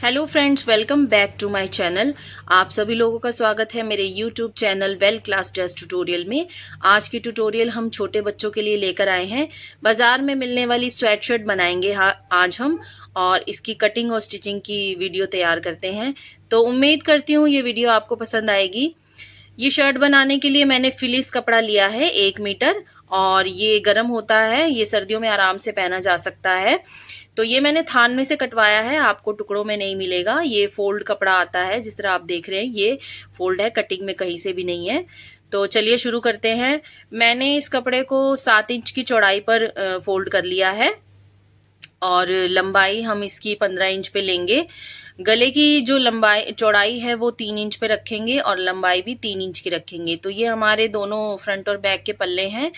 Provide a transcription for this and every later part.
Hello friends, welcome back to my channel. आप सभी लोगों का स्वागत है मेरे YouTube channel well class dress tutorial में। आज की ट्यूटोरियल हम छोटे बच्चों के लिए लेकर आए हैं। बाजार में मिलने वाली स्वेटशर्ट बनाएंगे आज हम, और इसकी कटिंग और स्टिचिंग की वीडियो तैयार करते हैं। तो उम्मीद करती हूँ ये वीडियो आपको पसंद आएगी। ये शर्ट बनाने के लिए मैंने फिलिस कपड़ा लिया है 1 मीटर, और ये गर्म होता है, ये सर्दियों में आराम से पहना जा सकता है। तो ये मैंने थान में से कटवाया है, आपको टुकड़ों में नहीं मिलेगा। ये फोल्ड कपड़ा आता है, जिस तरह आप देख रहे हैं ये फोल्ड है, कटिंग में कहीं से भी नहीं है। तो चलिए शुरू करते हैं। मैंने इस कपड़े को 7 इंच की चौड़ाई पर फोल्ड कर लिया है, और लंबाई हम इसकी 15 इंच पे लेंगे। गले की जो लंबाई चौड़ाई है वो 3 इंच पे रखेंगे, और लंबाई भी 3 इंच की रखेंगे। तो ये हमारे दोनों फ्रंट और बैक के पल्ले हैं।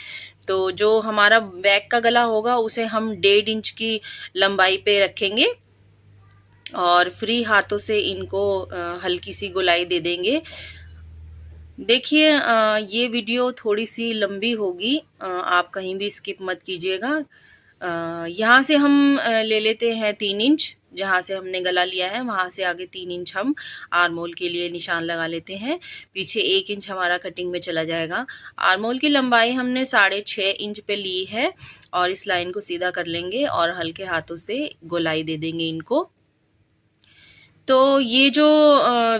तो जो हमारा बैक का गला होगा उसे हम 1.5 इंच की लंबाई पे रखेंगे, और फ्री हाथों से इनको हल्की सी गोलाई दे देंगे। देखिए, ये वीडियो थोड़ी सी लंबी होगी, आप कहीं भी स्किप मत कीजिएगा। यहाँ से हम ले लेते हैं 3 इंच, जहाँ से हमने गला लिया है वहाँ से आगे 3 इंच हम आर्मोल के लिए निशान लगा लेते हैं। पीछे 1 इंच हमारा कटिंग में चला जाएगा। आर्मोल की लंबाई हमने 6.5 इंच पे ली है, और इस लाइन को सीधा कर लेंगे और हल्के हाथों से गोलाई दे देंगे इनको। तो ये जो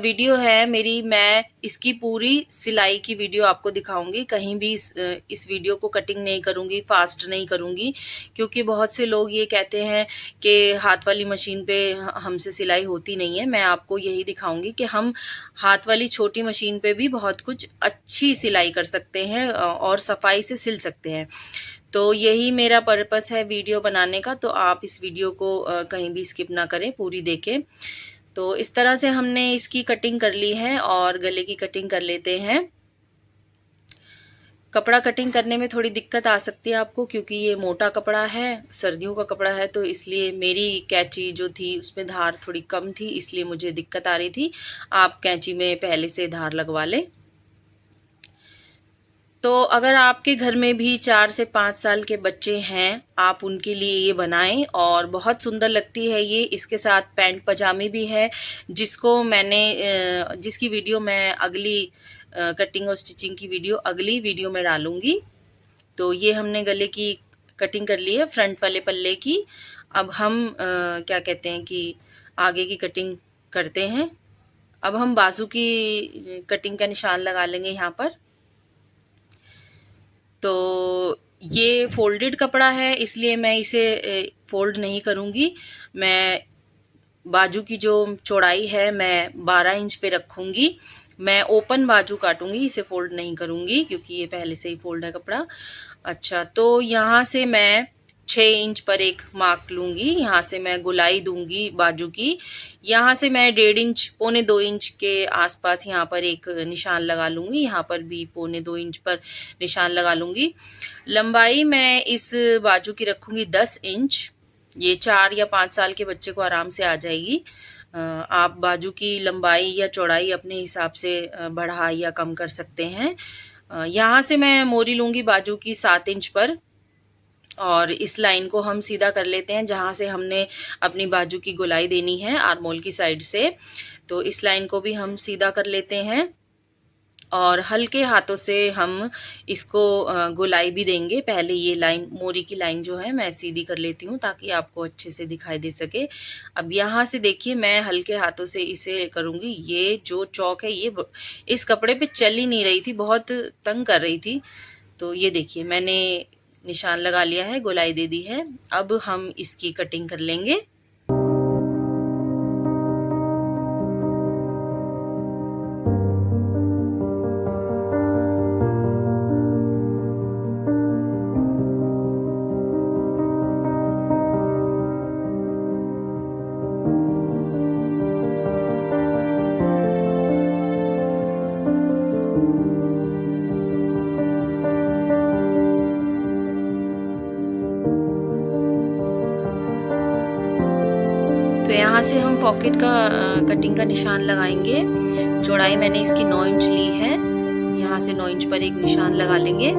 वीडियो है मेरी, मैं इसकी पूरी सिलाई की वीडियो आपको दिखाऊंगी। कहीं भी इस वीडियो को कटिंग नहीं करूंगी, फास्ट नहीं करूंगी, क्योंकि बहुत से लोग ये कहते हैं कि हाथ वाली मशीन पे हमसे सिलाई होती नहीं है। मैं आपको यही दिखाऊंगी कि हम हाथ वाली छोटी मशीन पे भी बहुत कुछ अच्छी सिलाई कर सकते हैं और सफाई से सिल सकते हैं। तो यही मेरा पर्पस है वीडियो बनाने का। तो आप इस वीडियो को कहीं भी स्किप ना करें, पूरी देखें। तो इस तरह से हमने इसकी कटिंग कर ली है, और गले की कटिंग कर लेते हैं। कपड़ा कटिंग करने में थोड़ी दिक्कत आ सकती है आपको, क्योंकि ये मोटा कपड़ा है, सर्दियों का कपड़ा है। तो इसलिए मेरी कैंची जो थी उसमें धार थोड़ी कम थी, इसलिए मुझे दिक्कत आ रही थी। आप कैंची में पहले से धार लगवा लें। तो अगर आपके घर में भी 4 से 5 साल के बच्चे हैं, आप उनके लिए ये बनाएं, और बहुत सुंदर लगती है ये। इसके साथ पैंट पजामे भी है, जिसकी वीडियो मैं अगली कटिंग और स्टिचिंग की वीडियो अगली वीडियो में डालूंगी। तो ये हमने गले की कटिंग कर ली है, फ्रंट वाले पल्ले की। अब हम क्या कहते हैं कि आगे की कटिंग करते हैं। अब हम बाजू की कटिंग का निशान लगा लेंगे यहाँ पर। तो ये फोल्डेड कपड़ा है, इसलिए मैं इसे फोल्ड नहीं करूँगी। मैं बाजू की जो चौड़ाई है मैं 12 इंच पे रखूँगी। मैं ओपन बाजू काटूंगी, इसे फोल्ड नहीं करूँगी, क्योंकि ये पहले से ही फोल्ड है कपड़ा। अच्छा, तो यहाँ से मैं 6 इंच पर एक मार्क लूँगी। यहाँ से मैं गोलाई दूंगी बाजू की। यहाँ से मैं 1.5 इंच, 1.25 इंच के आसपास यहाँ पर एक निशान लगा लूँगी। यहाँ पर भी 1.25 इंच पर निशान लगा लूँगी। लंबाई मैं इस बाजू की रखूँगी 10 इंच। ये 4 या 5 साल के बच्चे को आराम से आ जाएगी। आप बाजू की लंबाई या चौड़ाई अपने हिसाब से बढ़ा या कम कर सकते हैं। यहाँ से मैं मोरी लूँगी बाजू की 7 इंच पर, और इस लाइन को हम सीधा कर लेते हैं जहाँ से हमने अपनी बाजू की गोलाई देनी है आर्मोल की साइड से। तो इस लाइन को भी हम सीधा कर लेते हैं, और हल्के हाथों से हम इसको गोलाई भी देंगे। पहले ये लाइन, मोरी की लाइन जो है मैं सीधी कर लेती हूँ, ताकि आपको अच्छे से दिखाई दे सके। अब यहाँ से देखिए, मैं हल्के हाथों से इसे करूँगी। ये जो चौक है ये इस कपड़े पे चल ही नहीं रही थी, बहुत तंग कर रही थी। तो ये देखिए, मैंने निशान लगा लिया है, गोलाई दे दी है। अब हम इसकी कटिंग कर लेंगे। तो यहाँ से हम पॉकेट का कटिंग का निशान लगाएंगे। चौड़ाई मैंने इसकी 9 इंच ली है, यहाँ से 9 इंच पर एक निशान लगा लेंगे।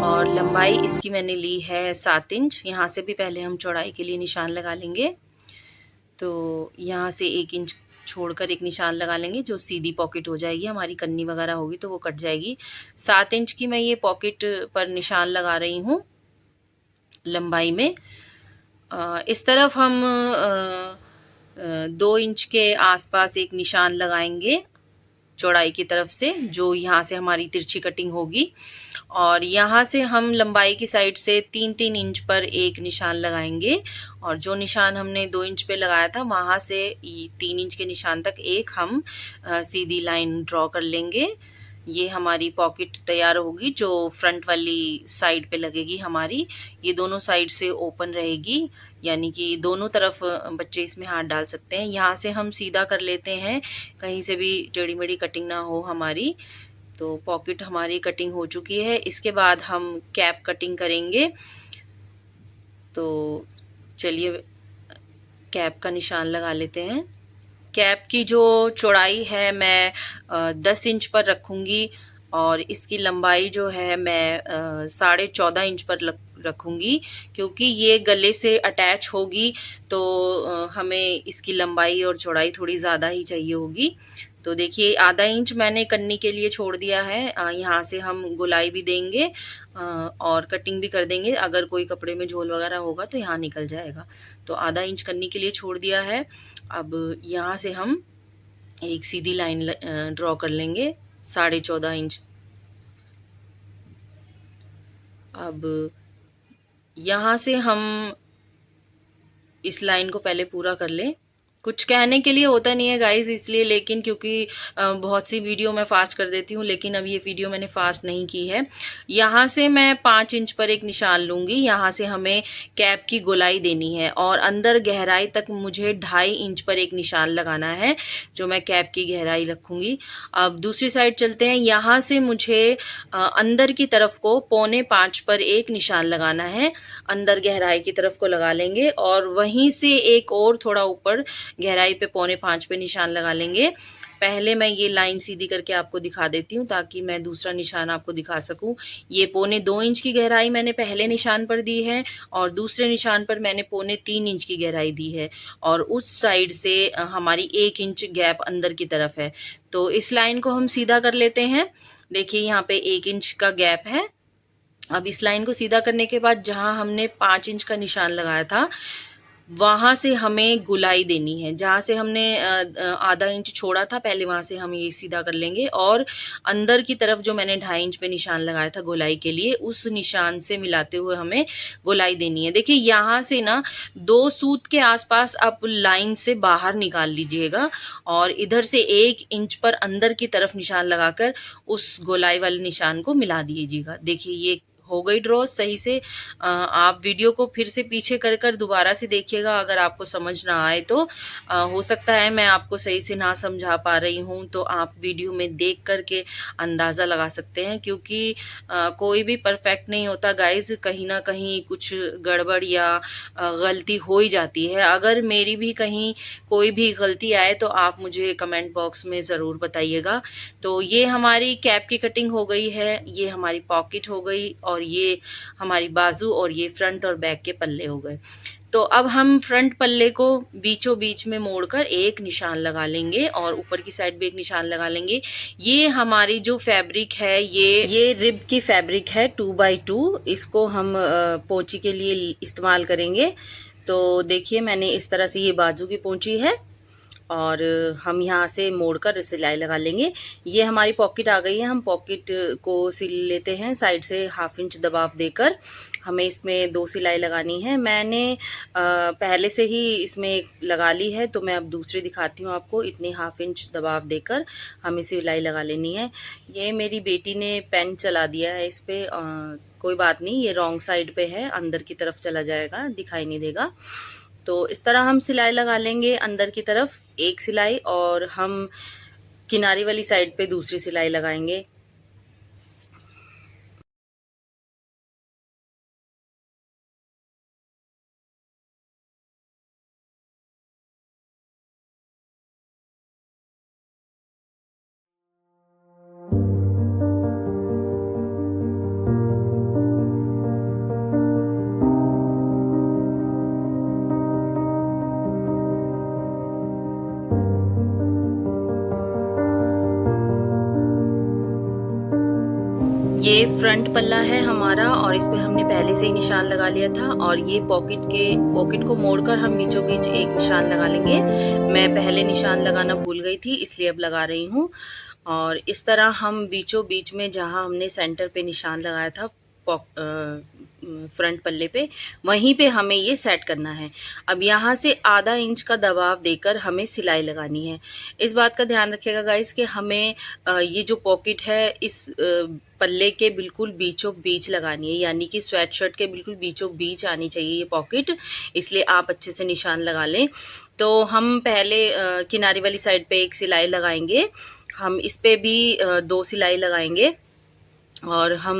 और लंबाई इसकी मैंने ली है 7 इंच। यहाँ से भी पहले हम चौड़ाई के लिए निशान लगा लेंगे। तो यहाँ से 1 इंच छोड़कर एक निशान लगा लेंगे, जो सीधी पॉकेट हो जाएगी, हमारी कन्नी वगैरह होगी तो वो कट जाएगी। 7 इंच की मैं ये पॉकेट पर निशान लगा रही हूँ लंबाई में। इस तरफ हम 2 इंच के आसपास एक निशान लगाएंगे चौड़ाई की तरफ से, जो यहाँ से हमारी तिरछी कटिंग होगी। और यहाँ से हम लंबाई की साइड से 3-3 इंच पर एक निशान लगाएंगे, और जो निशान हमने 2 इंच पे लगाया था वहाँ से 3 इंच के निशान तक एक हम सीधी लाइन ड्रॉ कर लेंगे। ये हमारी पॉकेट तैयार होगी, जो फ्रंट वाली साइड पे लगेगी हमारी। ये दोनों साइड से ओपन रहेगी, यानी कि दोनों तरफ बच्चे इसमें हाथ डाल सकते हैं। यहाँ से हम सीधा कर लेते हैं, कहीं से भी टेढ़ी मेढ़ी कटिंग ना हो हमारी। तो पॉकेट हमारी कटिंग हो चुकी है। इसके बाद हम कैप कटिंग करेंगे। तो चलिए कैप का निशान लगा लेते हैं। कैप की जो चौड़ाई है मैं 10 इंच पर रखूँगी, और इसकी लंबाई जो है मैं 14.5 इंच पर रखूँगी, क्योंकि ये गले से अटैच होगी तो हमें इसकी लंबाई और चौड़ाई थोड़ी ज़्यादा ही चाहिए होगी। तो देखिए आधा इंच मैंने कन्नी के लिए छोड़ दिया है। यहाँ से हम गोलाई भी देंगे और कटिंग भी कर देंगे। अगर कोई कपड़े में झोल वगैरह होगा तो यहाँ निकल जाएगा। तो आधा इंच कन्नी के लिए छोड़ दिया है। अब यहाँ से हम एक सीधी लाइन ड्रॉ कर लेंगे 14.5 इंच। अब यहाँ से हम इस लाइन को पहले पूरा कर लें। कुछ कहने के लिए होता नहीं है गाइज, इसलिए, लेकिन क्योंकि बहुत सी वीडियो मैं फास्ट कर देती हूँ, लेकिन अब ये वीडियो मैंने फास्ट नहीं की है। यहाँ से मैं 5 इंच पर एक निशान लूँगी। यहाँ से हमें कैप की गोलाई देनी है, और अंदर गहराई तक मुझे 2.5 इंच पर एक निशान लगाना है, जो मैं कैप की गहराई रखूँगी। अब दूसरी साइड चलते हैं। यहाँ से मुझे अंदर की तरफ को 4.25 पर एक निशान लगाना है। अंदर गहराई की तरफ को लगा लेंगे, और वहीं से एक और थोड़ा ऊपर गहराई पे 4.25 पे निशान लगा लेंगे। पहले मैं ये लाइन सीधी करके आपको दिखा देती हूँ, ताकि मैं दूसरा निशान आपको दिखा सकूँ। ये 2.25 इंच की गहराई मैंने पहले निशान पर दी है, और दूसरे निशान पर मैंने 3.25 इंच की गहराई दी है, और उस साइड से हमारी 1 इंच गैप अंदर की तरफ है। तो इस लाइन को हम सीधा कर लेते हैं। देखिए यहाँ पे 1 इंच का गैप है। अब इस लाइन को सीधा करने के बाद जहाँ हमने 5 इंच का निशान लगाया था, वहाँ से हमें गुलाई देनी है। जहाँ से हमने आधा इंच छोड़ा था पहले, वहाँ से हम ये सीधा कर लेंगे, और अंदर की तरफ जो मैंने 2.5 इंच पे निशान लगाया था गोलाई के लिए, उस निशान से मिलाते हुए हमें गोलाई देनी है। देखिए यहाँ से ना 2 सूत के आसपास आप लाइन से बाहर निकाल लीजिएगा, और इधर से 1 इंच पर अंदर की तरफ निशान लगाकर उस गोलाई वाले निशान को मिला दीजिएगा। देखिए ये हो गई ड्रॉ सही से। आप वीडियो को फिर से पीछे कर कर दोबारा से देखिएगा, अगर आपको समझ ना आए तो। हो सकता है मैं आपको सही से ना समझा पा रही हूँ, तो आप वीडियो में देख कर के अंदाज़ा लगा सकते हैं, क्योंकि कोई भी परफेक्ट नहीं होता गाइज। कहीं ना कहीं कुछ गड़बड़ या गलती हो ही जाती है। अगर मेरी भी कहीं कोई भी गलती आए तो आप मुझे कमेंट बॉक्स में ज़रूर बताइएगा। तो ये हमारी कैप की कटिंग हो गई है, ये हमारी पॉकेट हो गई, और ये हमारी बाजू, और ये फ्रंट और बैक के पल्ले हो गए। तो अब हम फ्रंट पल्ले को बीचों बीच में मोड़कर एक निशान लगा लेंगे, और ऊपर की साइड भी एक निशान लगा लेंगे। ये हमारी जो फैब्रिक है, ये रिब की फैब्रिक है 2x2। इसको हम पोंची के लिए इस्तेमाल करेंगे। तो देखिए मैंने इस तरह से ये बाजू की पोंची है, और हम यहाँ से मोड़कर सिलाई लगा लेंगे। ये हमारी पॉकेट आ गई है। हम पॉकेट को सिल लेते हैं साइड से 1/2 इंच दबाव देकर। हमें इसमें 2 सिलाई लगानी है। मैंने पहले से ही इसमें लगा ली है, तो मैं अब दूसरी दिखाती हूँ आपको। इतनी 1/2 इंच दबाव देकर हमें सिलाई लगा लेनी है। ये मेरी बेटी ने पेन चला दिया है इस पर, कोई बात नहीं, ये रॉन्ग साइड पे है, अंदर की तरफ चला जाएगा, दिखाई नहीं देगा। तो इस तरह हम सिलाई लगा लेंगे। अंदर की तरफ एक सिलाई, और हम किनारे वाली साइड पे दूसरी सिलाई लगाएंगे। ये फ्रंट पल्ला है हमारा और इस पे हमने पहले से ही निशान लगा लिया था। और ये पॉकेट को मोड़कर हम बीचों बीच एक निशान लगा लेंगे। मैं पहले निशान लगाना भूल गई थी, इसलिए अब लगा रही हूँ। और इस तरह हम बीचों बीच में जहाँ हमने सेंटर पे निशान लगाया था फ्रंट पल्ले पे, वहीं पे हमें ये सेट करना है। अब यहाँ से आधा इंच का दबाव देकर हमें सिलाई लगानी है। इस बात का ध्यान रखिएगा गाइस कि हमें ये जो पॉकेट है इस पल्ले के बिल्कुल बीचों बीच लगानी है, यानी कि स्वेट शर्ट के बिल्कुल बीचों बीच आनी चाहिए ये पॉकेट, इसलिए आप अच्छे से निशान लगा लें। तो हम पहले किनारे वाली साइड पे एक सिलाई लगाएंगे, हम इस पे भी 2 सिलाई लगाएंगे और हम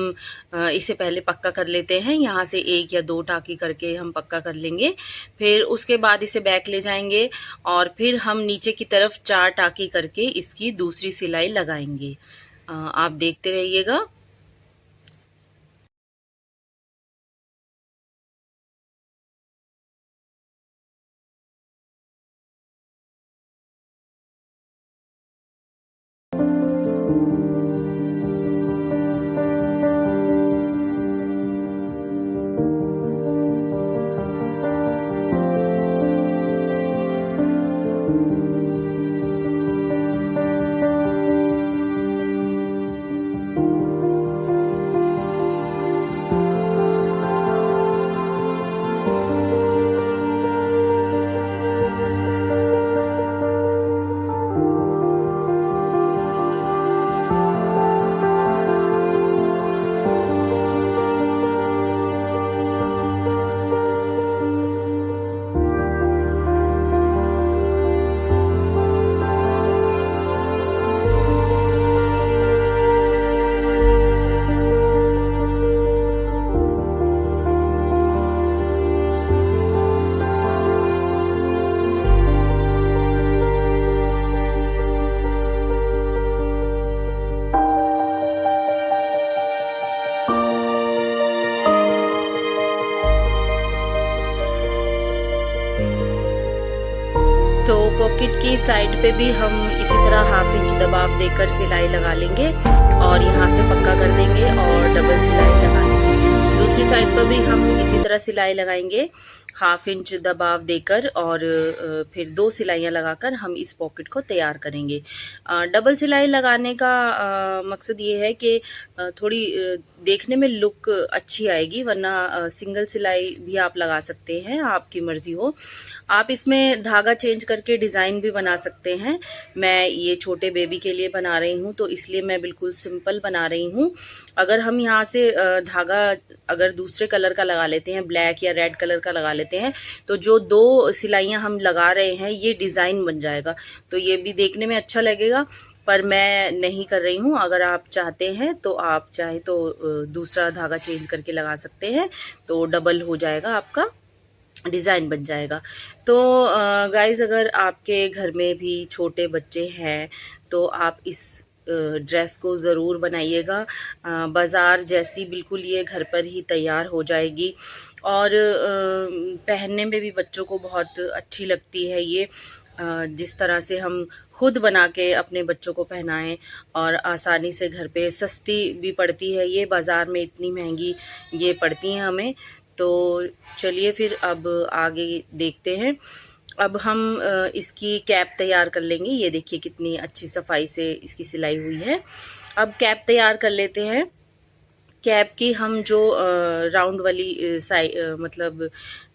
इसे पहले पक्का कर लेते हैं। यहाँ से 1 या 2 टाँकी करके हम पक्का कर लेंगे। फिर उसके बाद इसे बैक ले जाएंगे और फिर हम नीचे की तरफ 4 टाँकी करके इसकी दूसरी सिलाई लगाएंगे। आप देखते रहिएगा। तो पॉकेट की साइड पे भी हम इसी तरह 1/2 इंच दबाव देकर सिलाई लगा लेंगे और यहाँ से पक्का कर देंगे और डबल सिलाई लगा लेंगे। दूसरी साइड पर भी हम इसी तरह सिलाई लगाएंगे 1/2 इंच दबाव देकर और फिर 2 सिलाइयाँ लगाकर हम इस पॉकेट को तैयार करेंगे। डबल सिलाई लगाने का मकसद ये है कि थोड़ी देखने में लुक अच्छी आएगी, वरना सिंगल सिलाई भी आप लगा सकते हैं, आपकी मर्जी हो। आप इसमें धागा चेंज करके डिज़ाइन भी बना सकते हैं। मैं ये छोटे बेबी के लिए बना रही हूँ तो इसलिए मैं बिल्कुल सिंपल बना रही हूँ। अगर हम यहाँ से धागा अगर दूसरे कलर का लगा लेते हैं, ब्लैक या रेड कलर का लगा लेते हैं, तो जो 2 सिलाइयाँ हम लगा रहे हैं ये डिज़ाइन बन जाएगा, तो ये भी देखने में अच्छा लगेगा। पर मैं नहीं कर रही हूँ। अगर आप चाहते हैं तो आप चाहे तो दूसरा धागा चेंज करके लगा सकते हैं, तो डबल हो जाएगा, आपका डिज़ाइन बन जाएगा। तो गाइज़, अगर आपके घर में भी छोटे बच्चे हैं तो आप इस ड्रेस को ज़रूर बनाइएगा। बाज़ार जैसी बिल्कुल ये घर पर ही तैयार हो जाएगी और पहनने में भी बच्चों को बहुत अच्छी लगती है ये। जिस तरह से हम खुद बना के अपने बच्चों को पहनाएं और आसानी से घर पे, सस्ती भी पड़ती है ये, बाज़ार में इतनी महंगी ये पड़ती हैं हमें। तो चलिए फिर अब आगे देखते हैं। अब हम इसकी कैप तैयार कर लेंगे। ये देखिए कितनी अच्छी सफाई से इसकी सिलाई हुई है। अब कैप तैयार कर लेते हैं। कैप की हम जो राउंड वाली मतलब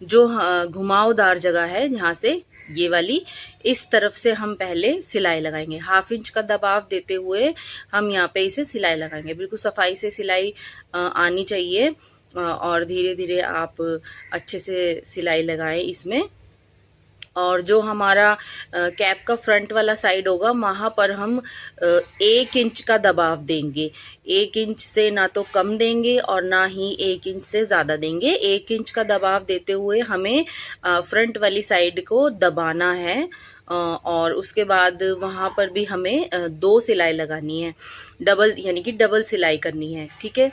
जो घुमावदार जगह है, जहाँ से ये वाली, इस तरफ से हम पहले सिलाई लगाएंगे। 1/2 इंच का दबाव देते हुए हम यहाँ पे इसे सिलाई लगाएंगे। बिल्कुल सफाई से सिलाई आनी चाहिए और धीरे धीरे आप अच्छे से सिलाई लगाएं इसमें। और जो हमारा कैप का फ्रंट वाला साइड होगा, वहाँ पर हम 1 इंच का दबाव देंगे। 1 इंच से ना तो कम देंगे और ना ही 1 इंच से ज़्यादा देंगे। 1 इंच का दबाव देते हुए हमें फ्रंट वाली साइड को दबाना है और उसके बाद वहाँ पर भी हमें 2 सिलाई लगानी है, डबल, यानी कि डबल सिलाई करनी है। ठीक है।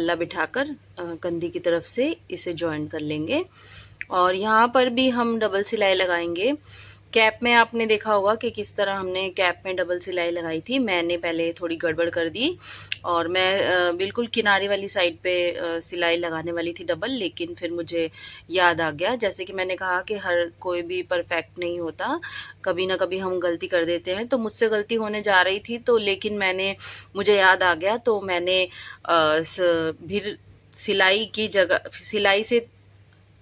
पल्ला बिठाकर कंधी की तरफ से इसे जॉइन कर लेंगे। और यहाँ पर भी हम डबल सिलाई लगाएंगे। कैप में आपने देखा होगा कि किस तरह हमने कैप में डबल सिलाई लगाई थी। मैंने पहले थोड़ी गड़बड़ कर दी और मैं बिल्कुल किनारे वाली साइड पे सिलाई लगाने वाली थी डबल, लेकिन फिर मुझे याद आ गया, जैसे कि मैंने कहा कि हर कोई भी परफेक्ट नहीं होता, कभी ना कभी हम गलती कर देते हैं। तो मुझसे गलती होने जा रही थी, तो लेकिन मुझे याद आ गया, तो मैंने फिर सिलाई की जगह, सिलाई से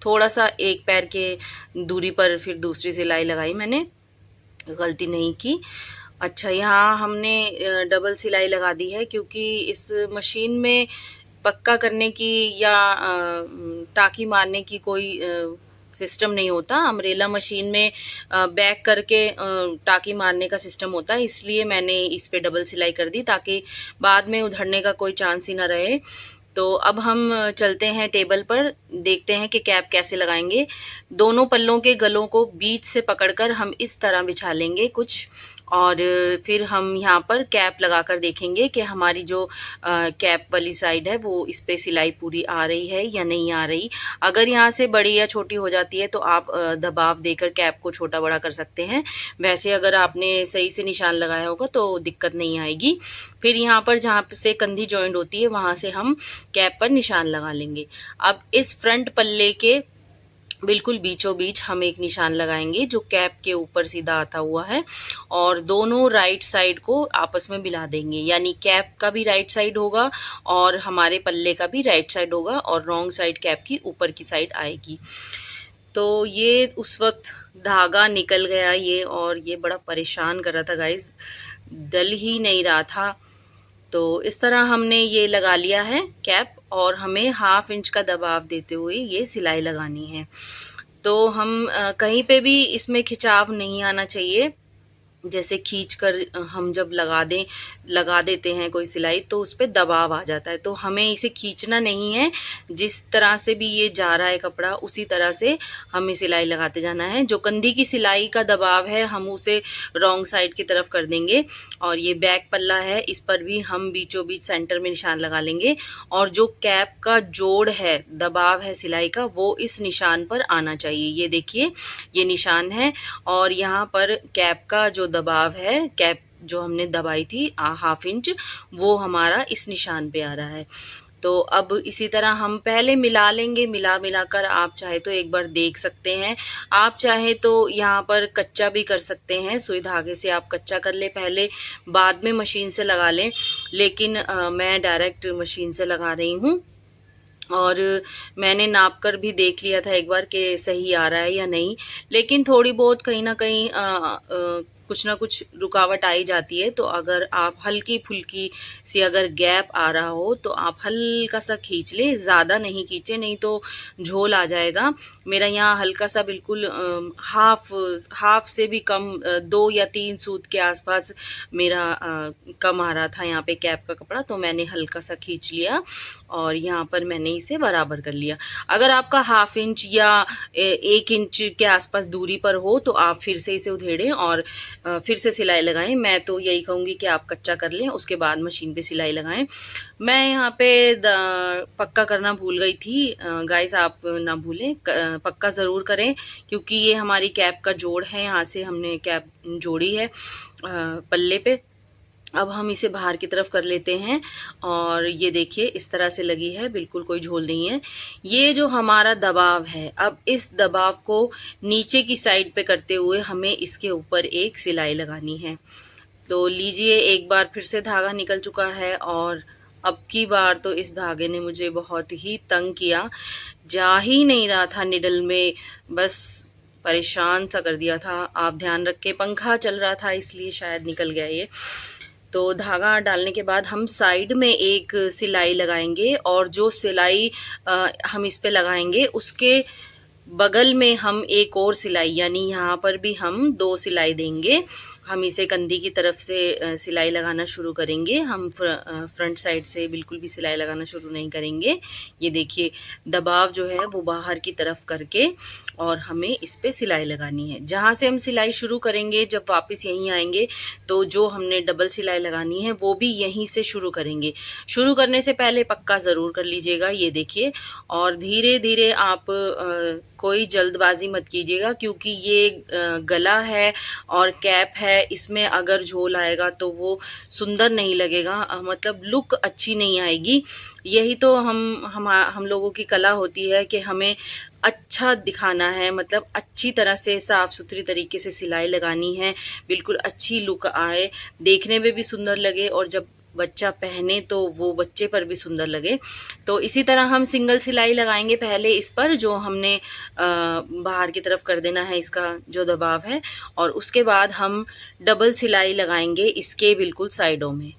थोड़ा सा एक पैर के दूरी पर फिर दूसरी सिलाई लगाई, मैंने गलती नहीं की। अच्छा, यहाँ हमने डबल सिलाई लगा दी है क्योंकि इस मशीन में पक्का करने की या टाँकी मारने की कोई सिस्टम नहीं होता। अम्ब्रेला मशीन में बैक करके टाँकी मारने का सिस्टम होता है, इसलिए मैंने इस पे डबल सिलाई कर दी ताकि बाद में उधड़ने का कोई चांस ही ना रहे। तो अब हम चलते हैं टेबल पर, देखते हैं कि कैप कैसे लगाएंगे। दोनों पल्लों के गलों को बीच से पकड़कर हम इस तरह बिछा लेंगे कुछ, और फिर हम यहाँ पर कैप लगाकर देखेंगे कि हमारी जो कैप वाली साइड है वो इस पे सिलाई पूरी आ रही है या नहीं आ रही। अगर यहाँ से बड़ी या छोटी हो जाती है तो आप दबाव देकर कैप को छोटा बड़ा कर सकते हैं। वैसे अगर आपने सही से निशान लगाया होगा तो दिक्कत नहीं आएगी। फिर यहाँ पर जहाँ से कंधी जॉइंट होती है वहाँ से हम कैप पर निशान लगा लेंगे। अब इस फ्रंट पल्ले के बिल्कुल बीचों बीच हम एक निशान लगाएंगे जो कैप के ऊपर सीधा आता हुआ है, और दोनों राइट साइड को आपस में मिला देंगे, यानी कैप का भी राइट साइड होगा और हमारे पल्ले का भी राइट साइड होगा, और रॉन्ग साइड कैप की ऊपर की साइड आएगी। तो ये उस वक्त धागा निकल गया ये, और ये बड़ा परेशान कर रहा था गाइज, डल ही नहीं रहा था। तो इस तरह हमने ये लगा लिया है कैप, और हमें 1/2 इंच का दबाव देते हुए ये सिलाई लगानी है। तो हम कहीं पे भी इसमें खिंचाव नहीं आना चाहिए। जैसे खींचकर हम जब लगा देते हैं कोई सिलाई तो उस पर दबाव आ जाता है, तो हमें इसे खींचना नहीं है। जिस तरह से भी ये जा रहा है कपड़ा उसी तरह से हमें सिलाई लगाते जाना है। जो कंधी की सिलाई का दबाव है हम उसे रॉन्ग साइड की तरफ कर देंगे, और ये बैक पल्ला है इस पर भी हम बीचों बीच सेंटर में निशान लगा लेंगे, और जो कैप का जोड़ है, दबाव है सिलाई का, वो इस निशान पर आना चाहिए। ये देखिए ये निशान है, और यहाँ पर कैप का जो दबाव है, कैप जो हमने दबाई थी 1/2 इंच, वो हमारा इस निशान पे आ रहा है। तो अब इसी तरह हम पहले मिला लेंगे, मिलाकर आप चाहे तो एक बार देख सकते हैं। आप चाहे तो यहाँ पर कच्चा भी कर सकते हैं, सुई धागे से आप कच्चा कर ले पहले, बाद में मशीन से लगा लें, लेकिन मैं डायरेक्ट मशीन से लगा रही हूँ। और मैंने नाप कर भी देख लिया था एक बार कि सही आ रहा है या नहीं, लेकिन थोड़ी बहुत कहीं ना कहीं कुछ ना कुछ रुकावट आई जाती है। तो अगर आप हल्की फुल्की सी अगर गैप आ रहा हो तो आप हल्का सा खींच ले, ज़्यादा नहीं खींचे, नहीं तो झोल आ जाएगा। मेरा यहाँ हल्का सा बिल्कुल हाफ से भी कम 2 या 3 सूत के आसपास मेरा कम आ रहा था यहाँ पे कैप का कपड़ा, तो मैंने हल्का सा खींच लिया और यहाँ पर मैंने इसे बराबर कर लिया। अगर आपका 1/2 इंच या 1 इंच के आसपास दूरी पर हो तो आप फिर से इसे उधेड़ें और फिर से सिलाई लगाएं। मैं तो यही कहूँगी कि आप कच्चा कर लें, उसके बाद मशीन पे सिलाई लगाएं। मैं यहाँ पे पक्का करना भूल गई थी गाइस, आप ना भूलें, पक्का ज़रूर करें, क्योंकि ये हमारी कैप का जोड़ है। यहाँ से हमने कैप जोड़ी है पल्ले पे। अब हम इसे बाहर की तरफ कर लेते हैं, और ये देखिए इस तरह से लगी है, बिल्कुल कोई झोल नहीं है। ये जो हमारा दबाव है, अब इस दबाव को नीचे की साइड पे करते हुए हमें इसके ऊपर एक सिलाई लगानी है। तो लीजिए, एक बार फिर से धागा निकल चुका है, और अब की बार तो इस धागे ने मुझे बहुत ही तंग किया, जा ही नहीं रहा था निडल में, बस परेशान सा कर दिया था। आप ध्यान रखें, पंखा चल रहा था इसलिए शायद निकल गया ये। तो धागा डालने के बाद हम साइड में एक सिलाई लगाएंगे, और जो सिलाई हम इस पे लगाएंगे उसके बगल में हम एक और सिलाई, यानी यहाँ पर भी हम 2 सिलाई देंगे, हम इसे कंधी की तरफ से सिलाई लगाना शुरू करेंगे। हम फ्रंट साइड से बिल्कुल भी सिलाई लगाना शुरू नहीं करेंगे। ये देखिए दबाव जो है वो बाहर की तरफ करके और हमें इस पे सिलाई लगानी है। जहाँ से हम सिलाई शुरू करेंगे जब वापस यहीं आएंगे तो जो हमने डबल सिलाई लगानी है वो भी यहीं से शुरू करेंगे। शुरू करने से पहले पक्का ज़रूर कर लीजिएगा। ये देखिए, और धीरे धीरे आप कोई जल्दबाजी मत कीजिएगा, क्योंकि ये गला है और कैप है, इसमें अगर झोल आएगा तो वो सुंदर नहीं लगेगा, मतलब लुक अच्छी नहीं आएगी। यही तो हम लोगों की कला होती है कि हमें अच्छा दिखाना है, मतलब अच्छी तरह से साफ सुथरी तरीके से सिलाई लगानी है, बिल्कुल अच्छी लुक आए, देखने में भी सुंदर लगे और जब बच्चा पहने तो वो बच्चे पर भी सुंदर लगे। तो इसी तरह हम सिंगल सिलाई लगाएंगे पहले इस पर, जो हमने बाहर की तरफ कर देना है इसका जो दबाव है, और उसके बाद हम डबल सिलाई लगाएंगे इसके बिल्कुल साइडों में।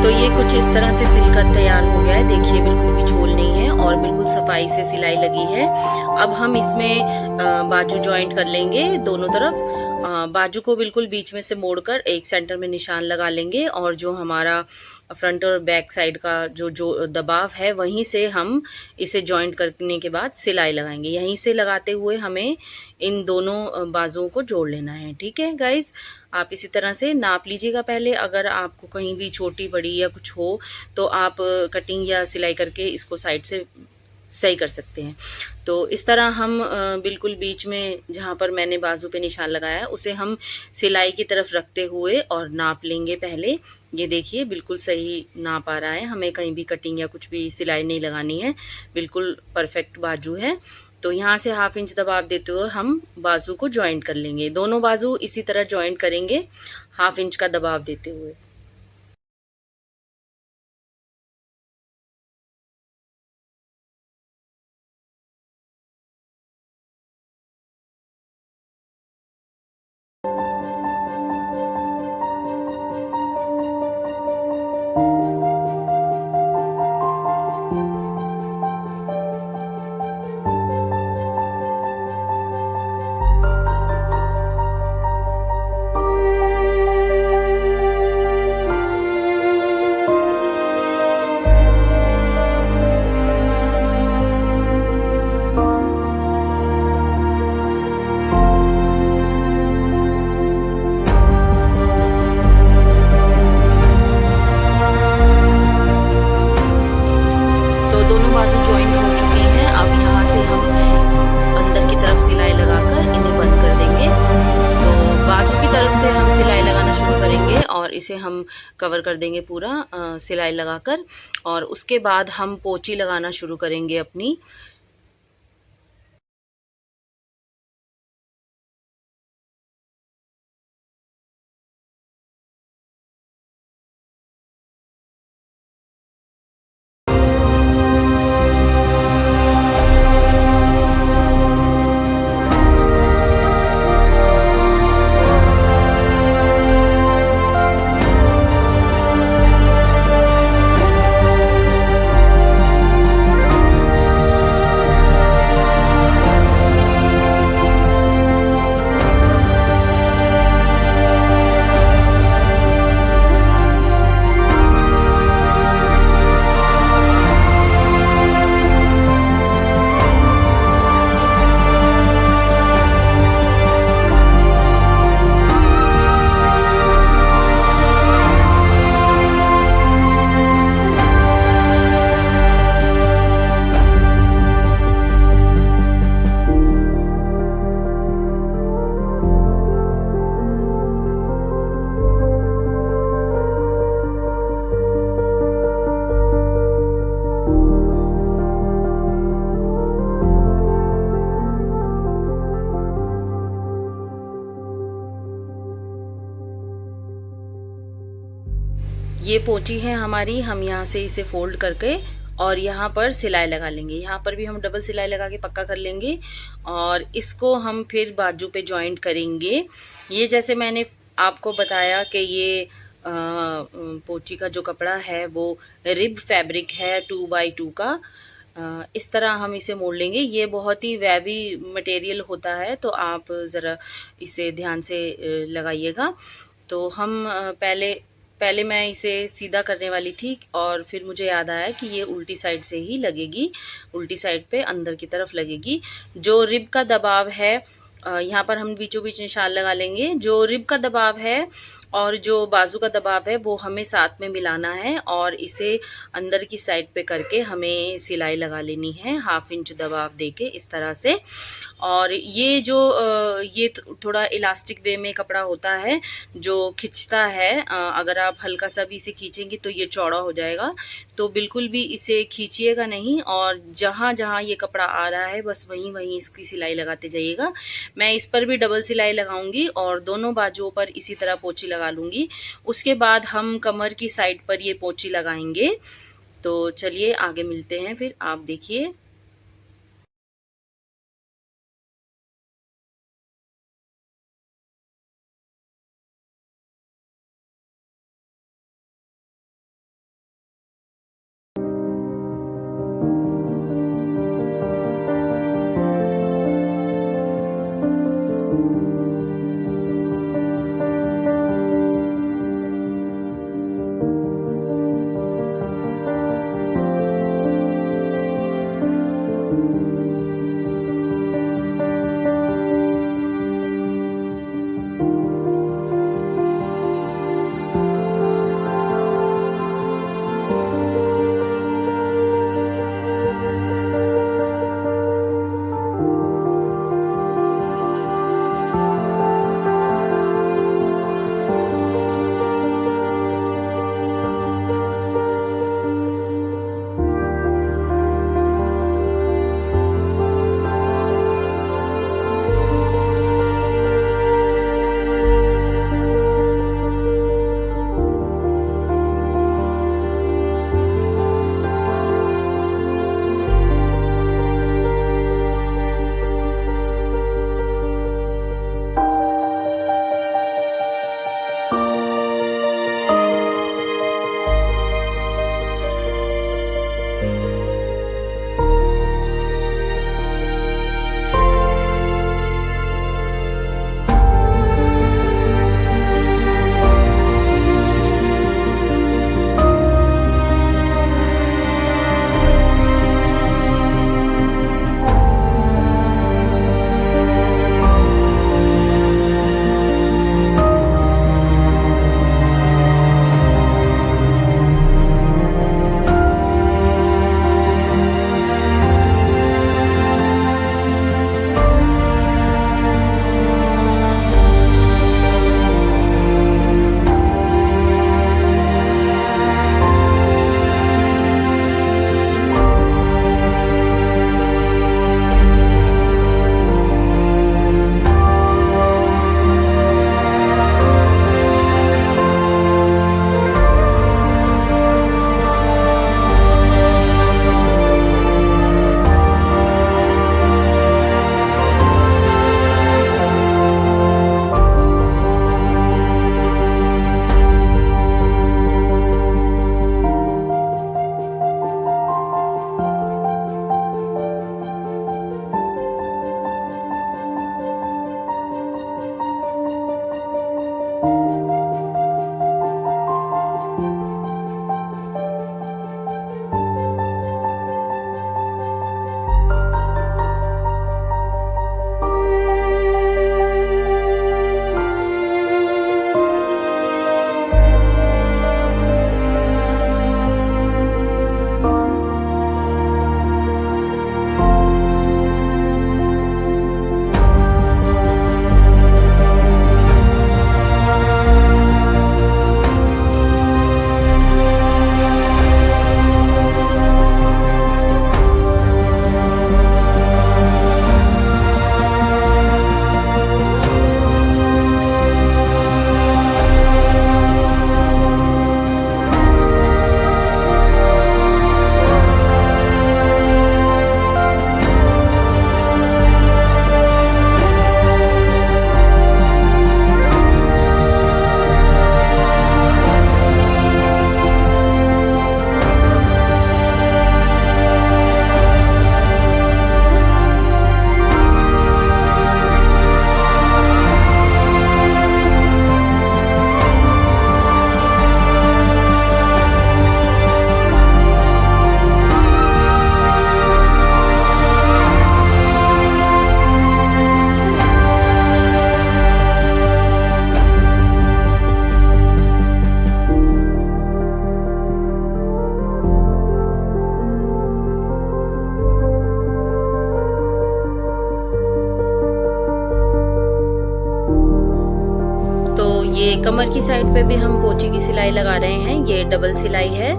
तो ये कुछ इस तरह से सिलकर तैयार हो गया है। देखिए बिल्कुल भी झोल नहीं है और बिल्कुल सफाई से सिलाई लगी है। अब हम इसमें बाजू जॉइंट कर लेंगे दोनों तरफ। बाजू को बिल्कुल बीच में से मोड़कर एक सेंटर में निशान लगा लेंगे, और जो हमारा फ्रंट और बैक साइड का जो दबाव है वहीं से हम इसे जॉइंट करने के बाद सिलाई लगाएंगे। यहीं से लगाते हुए हमें इन दोनों बाजुओं को जोड़ लेना है। ठीक है गाइज, आप इसी तरह से नाप लीजिएगा पहले। अगर आपको कहीं भी छोटी बड़ी या कुछ हो तो आप कटिंग या सिलाई करके इसको साइड से सही कर सकते हैं। तो इस तरह हम बिल्कुल बीच में जहाँ पर मैंने बाजू पे निशान लगाया है उसे हम सिलाई की तरफ रखते हुए और नाप लेंगे पहले। ये देखिए बिल्कुल सही नाप आ रहा है, हमें कहीं भी कटिंग या कुछ भी सिलाई नहीं लगानी है, बिल्कुल परफेक्ट बाजू है। तो यहाँ से 1/2 इंच दबाव देते हुए हम बाजू को ज्वाइंट कर लेंगे। दोनों बाजू इसी तरह ज्वाइंट करेंगे 1/2 इंच का दबाव देते हुए। दोनों बाजू जॉइंट हो चुकी हैं। अब यहाँ से हम अंदर की तरफ सिलाई लगाकर इन्हें बंद कर देंगे। तो बाजू की तरफ से हम सिलाई लगाना शुरू करेंगे और इसे हम कवर कर देंगे पूरा सिलाई लगाकर, और उसके बाद हम पोंची लगाना शुरू करेंगे अपनी। ये पोंची है हमारी। हम यहाँ से इसे फोल्ड करके और यहाँ पर सिलाई लगा लेंगे। यहाँ पर भी हम डबल सिलाई लगा के पक्का कर लेंगे और इसको हम फिर बाजू पे जॉइंट करेंगे। ये जैसे मैंने आपको बताया कि ये पोंची का जो कपड़ा है वो रिब फैब्रिक है 2x2 का। इस तरह हम इसे मोड़ लेंगे। ये बहुत ही वेवी मटेरियल होता है, तो आप ज़रा इसे ध्यान से लगाइएगा। तो हम पहले मैं इसे सीधा करने वाली थी और फिर मुझे याद आया कि ये उल्टी साइड से ही लगेगी, उल्टी साइड पे अंदर की तरफ लगेगी। जो रिब का दबाव है, यहाँ पर हम बीचों बीच निशान लगा लेंगे। जो रिब का दबाव है और जो बाजू का दबाव है वो हमें साथ में मिलाना है और इसे अंदर की साइड पे करके हमें सिलाई लगा लेनी है 1/2 इंच दबाव देके इस तरह से। और ये जो ये थोड़ा इलास्टिक वे में कपड़ा होता है जो खिंचता है। अगर आप हल्का सा भी इसे खींचेंगे तो ये चौड़ा हो जाएगा, तो बिल्कुल भी इसे खींचिएगा नहीं और जहाँ जहाँ ये कपड़ा आ रहा है बस वहीं वहीं इसकी सिलाई लगाते जाइएगा। मैं इस पर भी डबल सिलाई लगाऊंगी और दोनों बाजुओं पर इसी तरह पोंची लगा लूँगी। उसके बाद हम कमर की साइड पर ये पोंची लगाएंगे। तो चलिए आगे मिलते हैं, फिर आप देखिए। कमर की साइड पे भी हम पोंची की सिलाई लगा रहे हैं। ये डबल सिलाई है,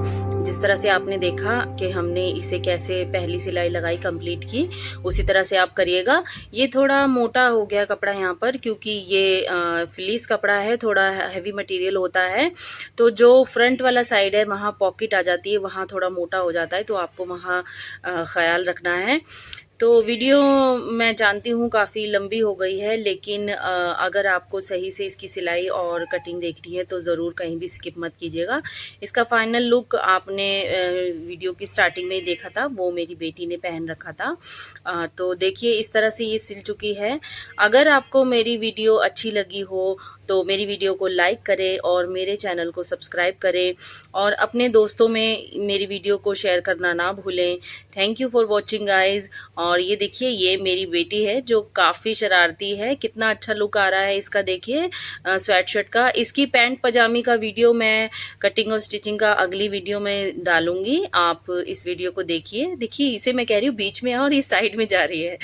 जिस तरह से आपने देखा कि हमने इसे कैसे पहली सिलाई लगाई कंप्लीट की, उसी तरह से आप करिएगा। ये थोड़ा मोटा हो गया कपड़ा यहाँ पर, क्योंकि ये फ्लीस कपड़ा है, थोड़ा हैवी मटेरियल होता है, तो जो फ्रंट वाला साइड है वहाँ पॉकेट आ जाती है, वहाँ थोड़ा मोटा हो जाता है, तो आपको वहाँ ख्याल रखना है। तो वीडियो मैं जानती हूँ काफ़ी लंबी हो गई है, लेकिन अगर आपको सही से इसकी सिलाई और कटिंग देखनी है तो ज़रूर कहीं भी स्किप मत कीजिएगा। इसका फाइनल लुक आपने वीडियो की स्टार्टिंग में ही देखा था, वो मेरी बेटी ने पहन रखा था। तो देखिए इस तरह से ये सिल चुकी है। अगर आपको मेरी वीडियो अच्छी लगी हो तो मेरी वीडियो को लाइक करें और मेरे चैनल को सब्सक्राइब करें और अपने दोस्तों में मेरी वीडियो को शेयर करना ना भूलें। Thank you for watching guys. और ये देखिए ये मेरी बेटी है जो काफ़ी शरारती है, कितना अच्छा लुक आ रहा है इसका। देखिए स्वेटशर्ट का, इसकी पैंट पजामी का वीडियो मैं कटिंग और स्टिचिंग का अगली वीडियो में डालूंगी। आप इस वीडियो को देखिए। देखिए इसे मैं कह रही हूँ बीच में और ये साइड में जा रही है।